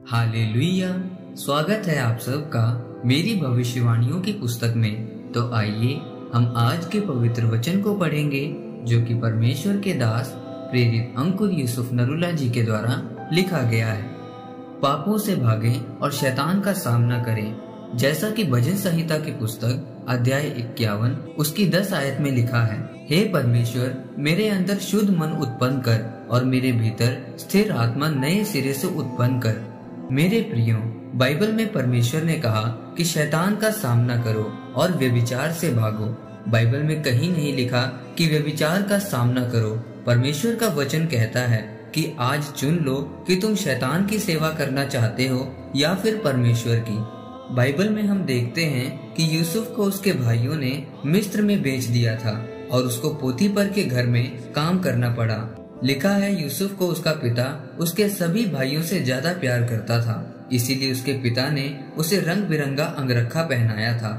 Hallelujah. स्वागत है आप सबका मेरी भविष्यवाणियों की पुस्तक में। तो आइए हम आज के पवित्र वचन को पढ़ेंगे जो कि परमेश्वर के दास प्रेरित अंकुर यूसुफ नरूला जी के द्वारा लिखा गया है। पापों से भागें और शैतान का सामना करें, जैसा कि भजन संहिता की पुस्तक अध्याय 51 उसकी 10 आयत में लिखा है। हे परमेश्वर, मेरे अंदर शुद्ध मन उत्पन्न कर और मेरे भीतर स्थिर आत्मा नए सिरे से उत्पन्न कर। मेरे प्रियो, बाइबल में परमेश्वर ने कहा कि शैतान का सामना करो और व्यभिचार से भागो। बाइबल में कहीं नहीं लिखा कि व्यभिचार का सामना करो। परमेश्वर का वचन कहता है कि आज चुन लो कि तुम शैतान की सेवा करना चाहते हो या फिर परमेश्वर की। बाइबल में हम देखते हैं कि यूसुफ को उसके भाइयों ने मिस्र में बेच दिया था और उसको पोतीफर के घर में काम करना पड़ा। लिखा है यूसुफ को उसका पिता उसके सभी भाइयों से ज्यादा प्यार करता था, इसीलिए उसके पिता ने उसे रंग बिरंगा अंगरखा पहनाया था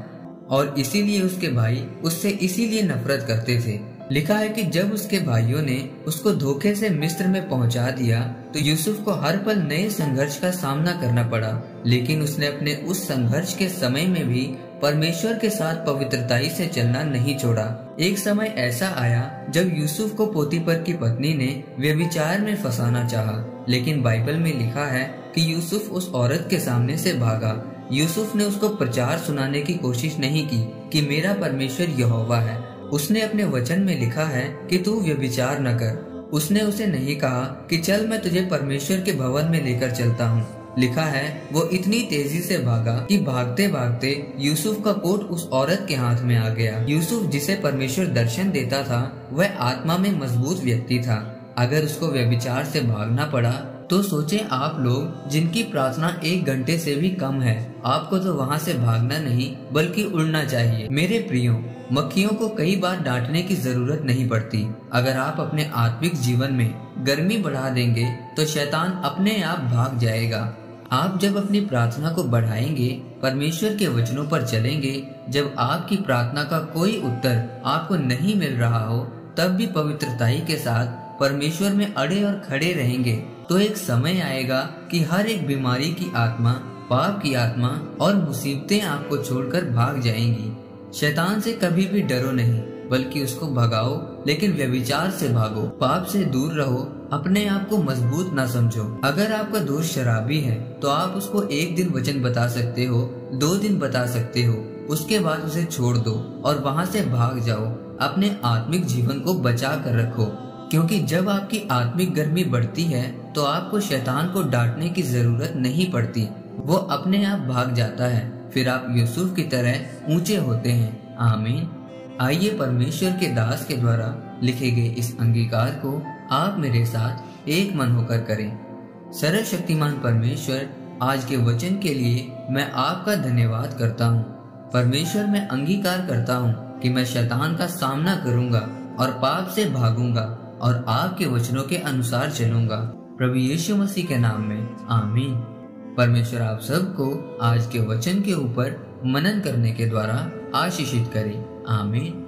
और इसीलिए उसके भाई उससे इसीलिए नफरत करते थे। लिखा है कि जब उसके भाइयों ने उसको धोखे से मिस्र में पहुंचा दिया तो यूसुफ को हर पल नए संघर्ष का सामना करना पड़ा, लेकिन उसने अपने उस संघर्ष के समय में भी परमेश्वर के साथ पवित्रताई से चलना नहीं छोड़ा। एक समय ऐसा आया जब यूसुफ को पोतीफर की पत्नी ने व्यभिचार में फंसाना चाहा, लेकिन बाइबल में लिखा है कि यूसुफ उस औरत के सामने से भागा। यूसुफ ने उसको प्रचार सुनाने की कोशिश नहीं की कि मेरा परमेश्वर यहोवा है। उसने अपने वचन में लिखा है कि तू व्यभिचार न कर। उसने उसे नहीं कहा कि चल मैं तुझे परमेश्वर के भवन में लेकर चलता हूँ। लिखा है वो इतनी तेजी से भागा कि भागते भागते यूसुफ का कोट उस औरत के हाथ में आ गया। यूसुफ जिसे परमेश्वर दर्शन देता था वह आत्मा में मजबूत व्यक्ति था। अगर उसको व्यभिचार से भागना पड़ा तो सोचे आप लोग जिनकी प्रार्थना 1 घंटे से भी कम है, आपको तो वहाँ से भागना नहीं बल्कि उड़ना चाहिए। मेरे प्रियो, मक्खियों को कई बार डांटने की जरूरत नहीं पड़ती। अगर आप अपने आत्मिक जीवन में गर्मी बढ़ा देंगे तो शैतान अपने आप भाग जाएगा। आप जब अपनी प्रार्थना को बढ़ाएंगे, परमेश्वर के वचनों पर चलेंगे, जब आपकी प्रार्थना का कोई उत्तर आपको नहीं मिल रहा हो, तब भी पवित्रताई के साथ परमेश्वर में अड़े और खड़े रहेंगे, तो एक समय आएगा कि हर एक बीमारी की आत्मा, पाप की आत्मा और मुसीबतें आपको छोड़कर भाग जाएंगी। शैतान से कभी भी डरो नहीं बल्कि उसको भगाओ, लेकिन व्यभिचार से भागो। पाप से दूर रहो, अपने आप को मजबूत ना समझो। अगर आपका दोस्त शराबी है तो आप उसको 1 दिन वचन बता सकते हो, 2 दिन बता सकते हो, उसके बाद उसे छोड़ दो और वहाँ से भाग जाओ। अपने आत्मिक जीवन को बचा कर रखो, क्योंकि जब आपकी आत्मिक गर्मी बढ़ती है तो आपको शैतान को डांटने की जरूरत नहीं पड़ती, वो अपने आप भाग जाता है। फिर आप यूसुफ की तरह ऊंचे होते हैं। आमीन। आइए परमेश्वर के दास के द्वारा लिखे गए इस अंगीकार को आप मेरे साथ एक मन होकर करें। सर्वशक्तिमान परमेश्वर, आज के वचन के लिए मैं आपका धन्यवाद करता हूँ। परमेश्वर, मैं अंगीकार करता हूँ कि मैं शैतान का सामना करूंगा और पाप से भागूंगा और आपके वचनों के अनुसार चलूंगा। प्रभु यीशु मसीह के नाम में आमीन। परमेश्वर आप सबको आज के वचन के ऊपर मनन करने के द्वारा आशीषित करे। आमीन।